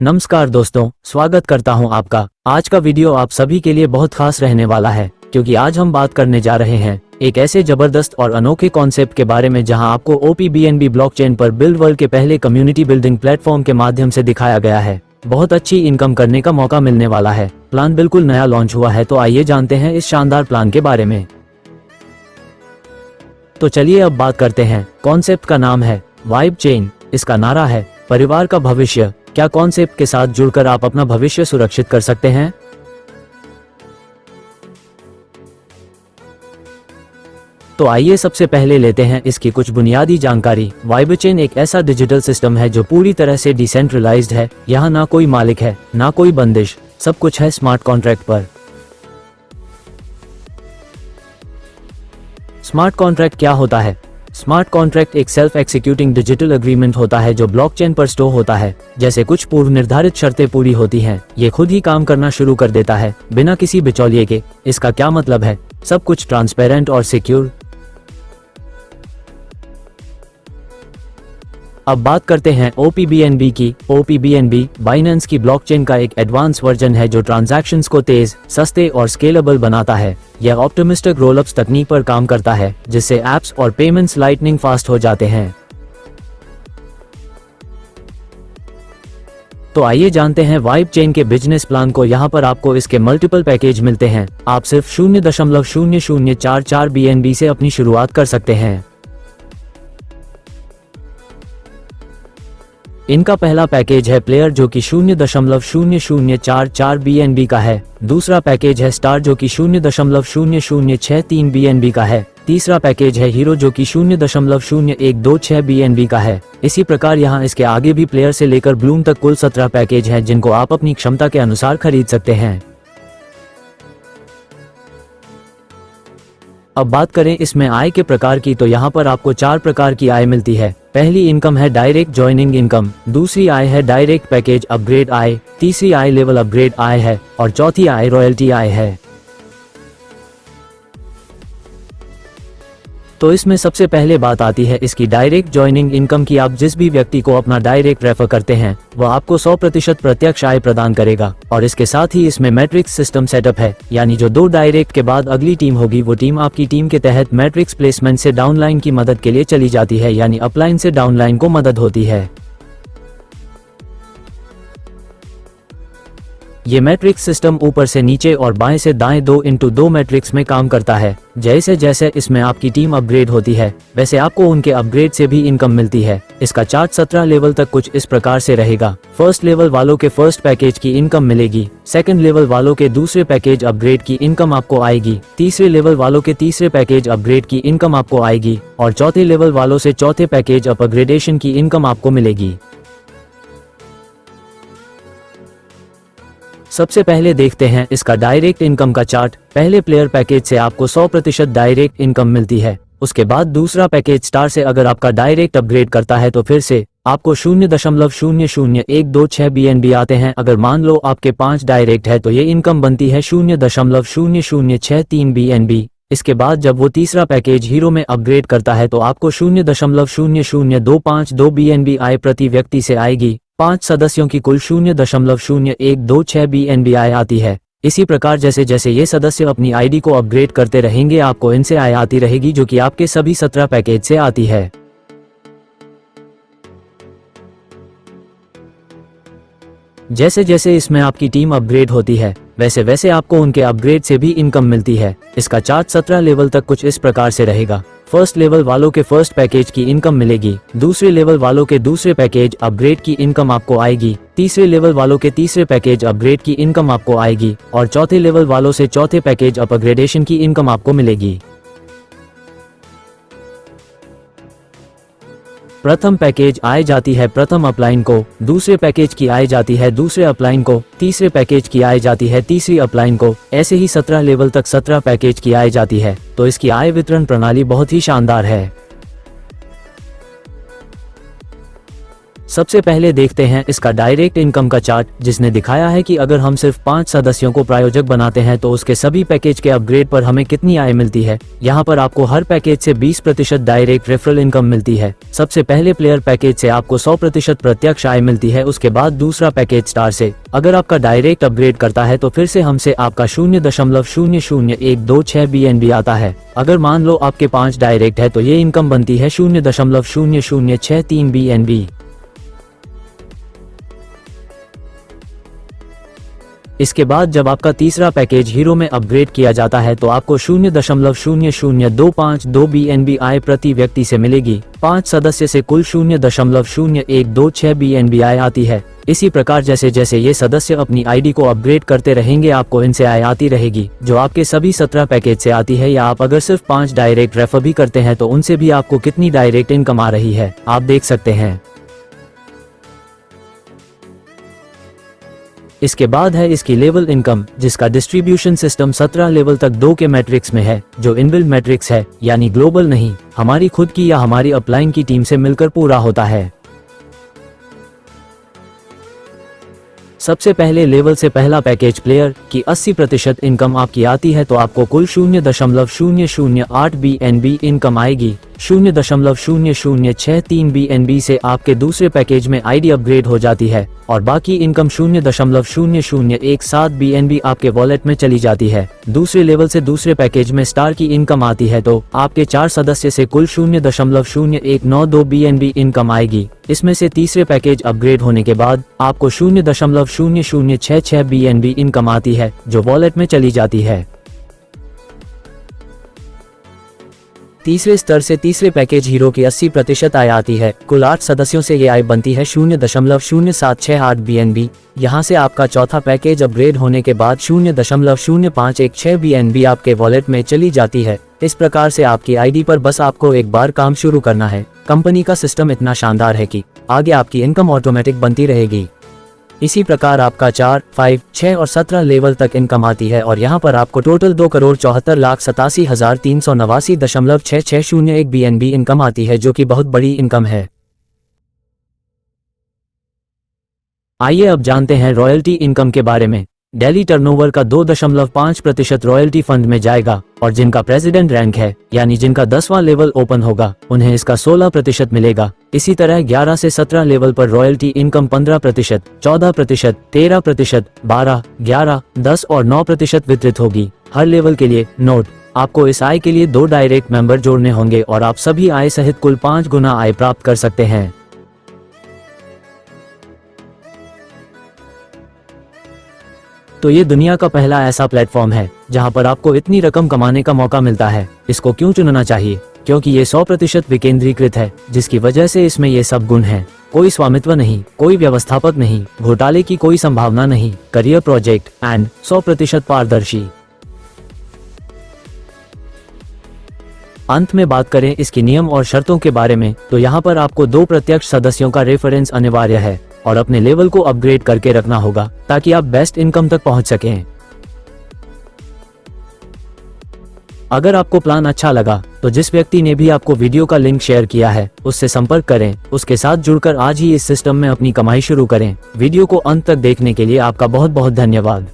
नमस्कार दोस्तों, स्वागत करता हूं आपका। आज का वीडियो आप सभी के लिए बहुत खास रहने वाला है, क्योंकि आज हम बात करने जा रहे हैं एक ऐसे जबरदस्त और अनोखे कॉन्सेप्ट के बारे में जहां आपको OPBNB ब्लॉकचेन पर बिल्ड वर्ल्ड के पहले कम्युनिटी बिल्डिंग प्लेटफॉर्म के माध्यम से दिखाया गया है। बहुत अच्छी इनकम करने का मौका मिलने वाला है। प्लान बिल्कुल नया लॉन्च हुआ है, तो आइए जानते हैं इस शानदार प्लान के बारे में। तो चलिए अब बात करते हैं। कॉन्सेप्ट का नाम है वाइब चेन। इसका नारा है परिवार का भविष्य। क्या कॉन्सेप्ट के साथ जुड़कर आप अपना भविष्य सुरक्षित कर सकते हैं? तो आइए सबसे पहले लेते हैं इसकी कुछ बुनियादी जानकारी। वाइब चेन एक ऐसा डिजिटल सिस्टम है जो पूरी तरह से डिसेंट्रलाइज्ड है। यहाँ ना कोई मालिक है, ना कोई बंदिश, सब कुछ है स्मार्ट कॉन्ट्रैक्ट पर। स्मार्ट कॉन्ट्रैक्ट क्या होता है? स्मार्ट कॉन्ट्रैक्ट एक सेल्फ एक्सिक्यूटिंग डिजिटल एग्रीमेंट होता है जो ब्लॉकचेन पर स्टोर होता है। जैसे कुछ पूर्व निर्धारित शर्तें पूरी होती हैं, ये खुद ही काम करना शुरू कर देता है बिना किसी बिचौलिए के। इसका क्या मतलब है? सब कुछ ट्रांसपेरेंट और सिक्योर। अब बात करते हैं OPBNB की। OPBNB बाइनेंस की ब्लॉकचेन का एक एडवांस वर्जन है जो ट्रांजैक्शंस को तेज, सस्ते और स्केलेबल बनाता है। यह ऑप्टिमिस्टिक रोलअप्स तकनीक पर काम करता है, जिससे एप्स और पेमेंट्स लाइटनिंग फास्ट हो जाते हैं। तो आइए जानते हैं वाइब चेन के बिजनेस प्लान को। यहाँ पर आपको इसके मल्टीपल पैकेज मिलते हैं। आप सिर्फ 0.0044 BNB से अपनी शुरुआत कर सकते हैं। इनका पहला पैकेज है प्लेयर जो कि 0.0044 BNB का है। दूसरा पैकेज है स्टार जो कि 0.0063 BNB का है। तीसरा पैकेज है हीरो जो कि 0.0126 BNB का है। इसी प्रकार यहाँ इसके आगे भी प्लेयर से लेकर ब्लूम तक कुल 17 पैकेज हैं जिनको आप अपनी क्षमता के अनुसार खरीद सकते हैं। अब बात करें इसमें आय के प्रकार की, तो यहाँ पर आपको 4 प्रकार की आय मिलती है। पहली इनकम है डायरेक्ट जॉइनिंग इनकम, दूसरी आय है डायरेक्ट पैकेज अपग्रेड आय, तीसरी आय लेवल अपग्रेड आय है और चौथी आय रॉयल्टी आय है। तो इसमें सबसे पहले बात आती है इसकी डायरेक्ट जॉइनिंग इनकम की। आप जिस भी व्यक्ति को अपना डायरेक्ट रेफर करते हैं वह आपको 100% प्रत्यक्ष आय प्रदान करेगा। और इसके साथ ही इसमें मैट्रिक्स सिस्टम सेटअप है, यानी जो 2 डायरेक्ट के बाद अगली टीम होगी वो टीम आपकी टीम के तहत मैट्रिक्स प्लेसमेंट से डाउनलाइन की मदद के लिए चली जाती है, यानी अपलाइन से डाउनलाइन को मदद होती है। ये मैट्रिक्स सिस्टम ऊपर से नीचे और बाएं से दाएं 2x2 मैट्रिक्स में काम करता है। जैसे जैसे इसमें आपकी टीम अपग्रेड होती है वैसे आपको उनके अपग्रेड से भी इनकम मिलती है। इसका चार्ट 17 लेवल तक कुछ इस प्रकार से रहेगा। फर्स्ट लेवल वालों के फर्स्ट पैकेज की इनकम मिलेगी, सेकंड लेवल वालों के दूसरे पैकेज अपग्रेड की इनकम आपको आएगी, तीसरे लेवल वालों के तीसरे पैकेज अपग्रेड की इनकम आपको आएगी और चौथे लेवल वालों से चौथे पैकेज अपग्रेडेशन की इनकम आपको मिलेगी। सबसे पहले देखते हैं इसका डायरेक्ट इनकम का चार्ट। पहले प्लेयर पैकेज से आपको 100% डायरेक्ट इनकम मिलती है। उसके बाद दूसरा पैकेज स्टार से अगर आपका डायरेक्ट अपग्रेड करता है तो फिर से आपको 0.00126 BNB आते हैं। अगर मान लो आपके 5 डायरेक्ट है तो ये इनकम बनती है 0.0063 BNB। इसके बाद जब वो तीसरा पैकेज हीरो में अपग्रेड करता है तो आपको 0.00252 BNB आय प्रति व्यक्ति से आएगी। 5 सदस्यों की कुल 0.0126 BNB आय आती है। इसी प्रकार जैसे जैसे ये सदस्य अपनी आईडी को अपग्रेड करते रहेंगे आपको इनसे आय आती रहेगी, जो कि आपके सभी 17 पैकेज से आती है। जैसे जैसे इसमें आपकी टीम अपग्रेड होती है वैसे वैसे आपको उनके अपग्रेड से भी इनकम मिलती है। इसका चार्ट 17 लेवल तक कुछ इस प्रकार से रहेगा। फर्स्ट लेवल वालों के फर्स्ट पैकेज की इनकम मिलेगी, दूसरे लेवल वालों के दूसरे पैकेज अपग्रेड की इनकम आपको आएगी, तीसरे लेवल वालों के तीसरे पैकेज अपग्रेड की इनकम आपको आएगी और चौथे लेवल वालों से चौथे पैकेज अपग्रेडेशन की इनकम आपको मिलेगी। प्रथम पैकेज आय जाती है प्रथम अपलाइन को, दूसरे पैकेज की आय जाती है दूसरे अपलाइन को, तीसरे पैकेज की आय जाती है तीसरी अपलाइन को। ऐसे ही 17 लेवल तक 17 पैकेज की आय जाती है। तो इसकी आय वितरण प्रणाली बहुत ही शानदार है। सबसे पहले देखते हैं इसका डायरेक्ट इनकम का चार्ट, जिसने दिखाया है कि अगर हम सिर्फ 5 सदस्यों को प्रायोजक बनाते हैं तो उसके सभी पैकेज के अपग्रेड पर हमें कितनी आय मिलती है। यहाँ पर आपको हर पैकेज से 20% डायरेक्ट रेफरल इनकम मिलती है। सबसे पहले प्लेयर पैकेज से आपको 100% प्रत्यक्ष आय मिलती है। उसके बाद दूसरा पैकेज स्टार से अगर आपका डायरेक्ट अपग्रेड करता है तो फिर से हमसे आपका 0.00126 BNB आता है। अगर मान लो आपके 5 डायरेक्ट है तो ये इनकम बनती है 0.0063 BNB। इसके बाद जब आपका तीसरा पैकेज हीरो में अपग्रेड किया जाता है तो आपको 0.00252 BNB आय प्रति व्यक्ति से मिलेगी। 5 सदस्य से कुल 0.0126 BNB आय आती है। इसी प्रकार जैसे जैसे ये सदस्य अपनी आईडी को अपग्रेड करते रहेंगे आपको इनसे आय आती रहेगी, जो आपके सभी 17 पैकेज से आती है। या आप अगर सिर्फ 5 डायरेक्ट रेफर भी करते हैं तो उनसे भी आपको कितनी डायरेक्ट इनकम आ रही है आप देख सकते हैं। इसके बाद है इसकी लेवल इनकम, जिसका डिस्ट्रीब्यूशन सिस्टम 17 लेवल तक 2 के मैट्रिक्स में है, जो इनबिल्ट मैट्रिक्स है, यानी ग्लोबल नहीं, हमारी खुद की या हमारी अपलाइन की टीम से मिलकर पूरा होता है। सबसे पहले लेवल से पहला पैकेज प्लेयर की 80% इनकम आपकी आती है तो आपको कुल 0.008 BNB इनकम आएगी। 0.0063 BNB से आपके दूसरे पैकेज में आईडी अपग्रेड हो जाती है और बाकी इनकम 0.0017 BNB आपके वॉलेट में चली जाती है। दूसरे लेवल से दूसरे पैकेज में स्टार की इनकम आती है तो आपके 4 सदस्य से कुल 0.0192 BNB इनकम आएगी। इसमें से तीसरे पैकेज अपग्रेड होने के बाद आपको 0.0066 BNB इनकम आती है, जो वॉलेट में चली जाती है। तीसरे स्तर से तीसरे पैकेज हीरो की 80% आय आती है। कुल 8 सदस्यों से ये आय बनती है 0.0768 BNB। यहाँ से आपका चौथा पैकेज अपग्रेड होने के बाद 0.0516 BNB आपके वॉलेट में चली जाती है। इस प्रकार से आपकी आईडी पर बस आपको एक बार काम शुरू करना है। कंपनी का सिस्टम इतना शानदार है कि आगे आपकी इनकम ऑटोमेटिक बनती रहेगी। इसी प्रकार आपका 4, 5, 6 और 17 लेवल तक इनकम आती है और यहाँ पर आपको टोटल 2,74,87,389.6601 BNB इनकम आती है, जो कि बहुत बड़ी इनकम है। आइए अब जानते हैं रॉयल्टी इनकम के बारे में। डेली टर्नओवर का 2.5% रॉयल्टी फंड में जाएगा और जिनका प्रेसिडेंट रैंक है, यानी जिनका 10वां लेवल ओपन होगा, उन्हें इसका 16% मिलेगा। इसी तरह 11 से 17 लेवल पर रॉयल्टी इनकम 15%, 14%, 13%, 12, 11, 10 और 9% वितरित होगी। हर लेवल के लिए नोट, आपको इस आय के लिए 2 डायरेक्ट मेंबर जोड़ने होंगे और आप सभी आय सहित कुल 5 गुना आय प्राप्त कर सकते हैं। तो ये दुनिया का पहला ऐसा प्लेटफॉर्म है जहां पर आपको इतनी रकम कमाने का मौका मिलता है। इसको क्यों चुनना चाहिए? क्योंकि ये 100% विकेंद्रीकृत है, जिसकी वजह से इसमें ये सब गुण हैं। कोई स्वामित्व नहीं, कोई व्यवस्थापक नहीं, घोटाले की कोई संभावना नहीं, करियर प्रोजेक्ट एंड 100% पारदर्शी। अंत में बात करें इसके नियम और शर्तों के बारे में तो यहाँ पर आपको 2 प्रत्यक्ष सदस्यों का रेफरेंस अनिवार्य है और अपने लेवल को अपग्रेड करके रखना होगा ताकि आप बेस्ट इनकम तक पहुंच सकें। अगर आपको प्लान अच्छा लगा तो जिस व्यक्ति ने भी आपको वीडियो का लिंक शेयर किया है उससे संपर्क करें, उसके साथ जुड़कर आज ही इस सिस्टम में अपनी कमाई शुरू करें। वीडियो को अंत तक देखने के लिए आपका बहुत बहुत धन्यवाद।